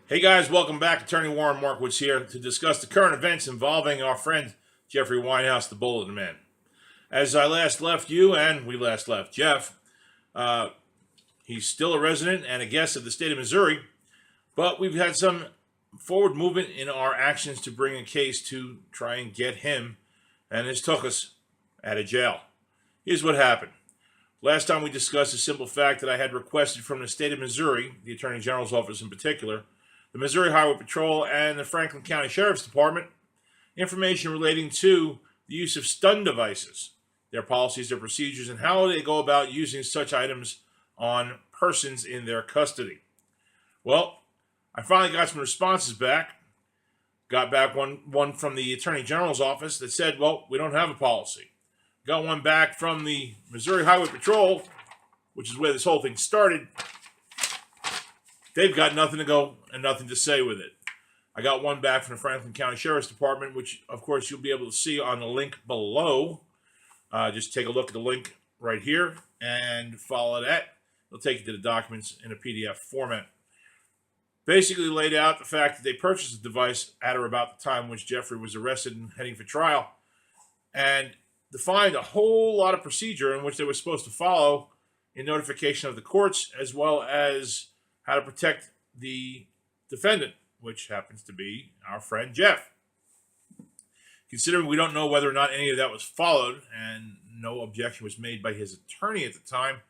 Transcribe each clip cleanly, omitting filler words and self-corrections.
Hey guys, welcome back. Attorney Warren Markowitz here to discuss the current events involving our friend Jeffrey Weinhaus, the Bulletinman. As I last left you, and we last left Jeff, he's still a resident and a guest of the state of Missouri, but we've had some forward movement in our actions to bring a case to try and get him and his tuchus out of jail. Here's what happened. Last time we discussed the simple fact that I had requested from the state of Missouri, the Attorney General's office in particular, the Missouri Highway Patrol, and the Franklin County Sheriff's Department, information relating to the use of stun devices, their policies, their procedures, and how they go about using such items on persons in their custody. Well, I finally got some responses back. Got back one from the Attorney General's office that said, well, we don't have a policy. Got one back from the Missouri Highway Patrol, which is where this whole thing started. They've got nothing to go and nothing to say with it. I got one back from the Franklin County Sheriff's Department, which, of course, you'll be able to see on the link below. Just take a look at the link right here and follow that. It'll take you to the documents in a PDF format. Basically laid out the fact that they purchased the device at or about the time which Jeffrey was arrested and heading for trial, and defined a whole lot of procedure in which they were supposed to follow in notification of the courts, as well as how to protect the defendant, which happens to be our friend Jeff. Considering we don't know whether or not any of that was followed, and no objection was made by his attorney at the time,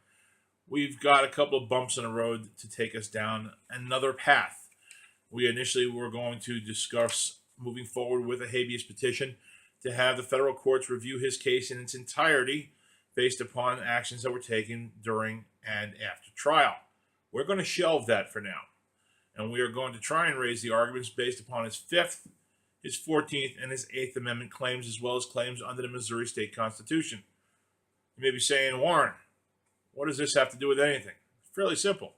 we've got a couple of bumps in the road to take us down another path. We initially were going to discuss moving forward with a habeas petition to have the federal courts review his case in its entirety based upon actions that were taken during and after trial. We're going to shelve that for now, and we are going to try and raise the arguments based upon his 5th, his 14th, and his 8th Amendment claims, as well as claims under the Missouri State Constitution. You may be saying, Warren, what does this have to do with anything? It's fairly simple.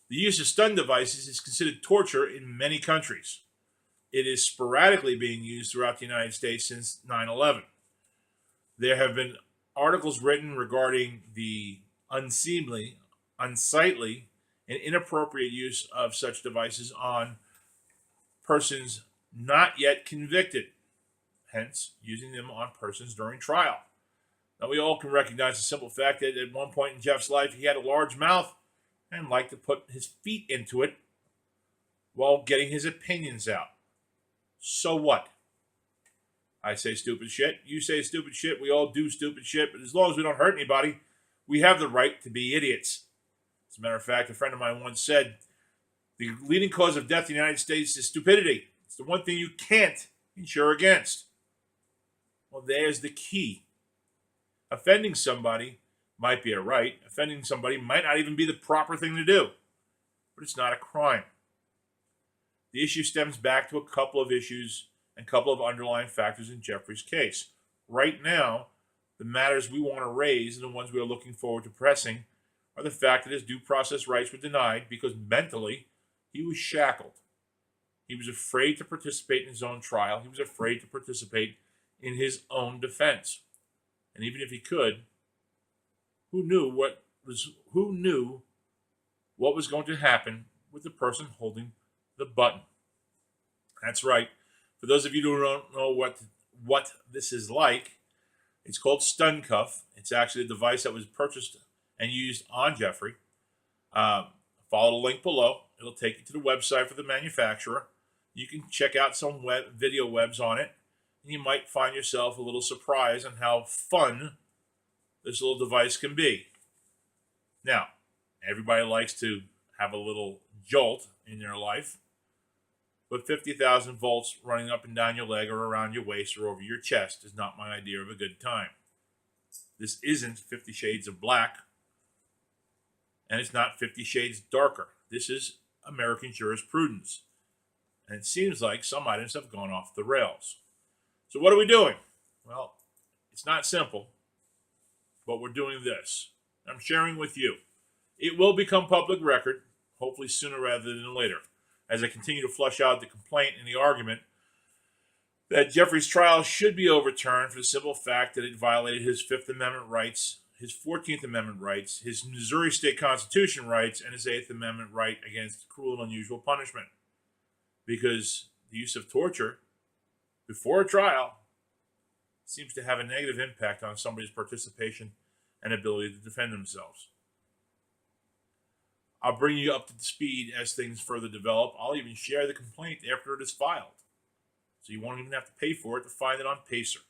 The use of stun devices is considered torture in many countries. It is sporadically being used throughout the United States since 9/11. There have been articles written regarding the unseemly, unsightly, and inappropriate use of such devices on persons not yet convicted, hence using them on persons during trial. Now, we all can recognize the simple fact that at one point in Jeff's life, he had a large mouth and liked to put his feet into it while getting his opinions out. So what? I say stupid shit. You say stupid shit. We all do stupid shit. But as long as we don't hurt anybody, we have the right to be idiots. As a matter of fact, a friend of mine once said, the leading cause of death in the United States is stupidity. It's the one thing you can't insure against. Well, there's the key. Offending somebody might be a right. Offending somebody might not even be the proper thing to do. But it's not a crime. The issue stems back to a couple of issues and a couple of underlying factors in Jeffrey's case. Right now, the matters we want to raise and the ones we are looking forward to pressing are the fact that his due process rights were denied because mentally he was shackled. He was afraid to participate in his own trial. He was afraid to participate in his own defense. And even if he could, who knew what was going to happen with the person holding the button? That's right. For those of you who don't know what this is like, it's called stun cuff. It's actually a device that was purchased and used on Jeffrey. Follow the link below. It'll take you to the website for the manufacturer. You can check out some video webs on it, and you might find yourself a little surprised on how fun this little device can be. Now, everybody likes to have a little jolt in their life, but 50,000 volts running up and down your leg or around your waist or over your chest is not my idea of a good time. This isn't 50 Shades of Black, and it's not 50 Shades Darker. This is American jurisprudence, and it seems like some items have gone off the rails. So what are we doing? Well, it's not simple, but we're doing this. I'm sharing with you. It will become public record, hopefully sooner rather than later, as I continue to flush out the complaint and the argument that Jeffrey's trial should be overturned for the simple fact that it violated his 5th Amendment rights, his 14th Amendment rights, his Missouri State Constitution rights, and his 8th Amendment right against cruel and unusual punishment. because the use of torture before a trial seems to have a negative impact on somebody's participation and ability to defend themselves. I'll bring you up to speed as things further develop. I'll even share the complaint after it is filed, so you won't even have to pay for it to find it on Pacer.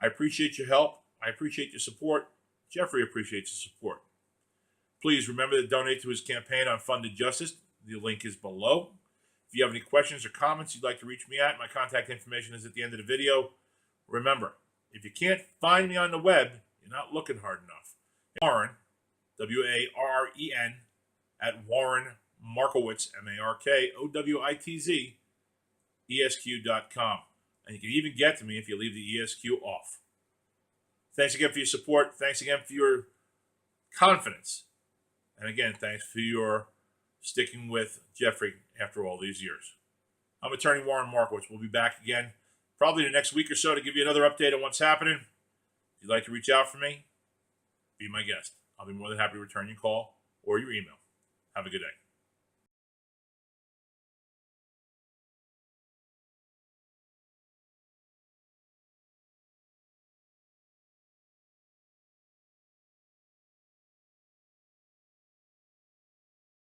I appreciate your help. I appreciate your support. Jeffrey appreciates your support. Please remember to donate to his campaign on funded justice. The link is below. If you have any questions or comments you'd like to reach me at, my contact information is at the end of the video. Remember, if you can't find me on the web, you're not looking hard enough. Warren, W-A-R-R-E-N, at Warren Markowitz, M-A-R-K-O-W-I-T-Z, ESQ.com. And you can even get to me if you leave the ESQ off. Thanks again for your support. Thanks again for your confidence. And again, thanks for your sticking with Jeffrey after all these years. I'm attorney Warren Markowitz. We'll be back again probably the next week or so to give you another update on what's happening. If you'd like to reach out for me, be my guest. I'll be more than happy to return your call or your email. Have a good day.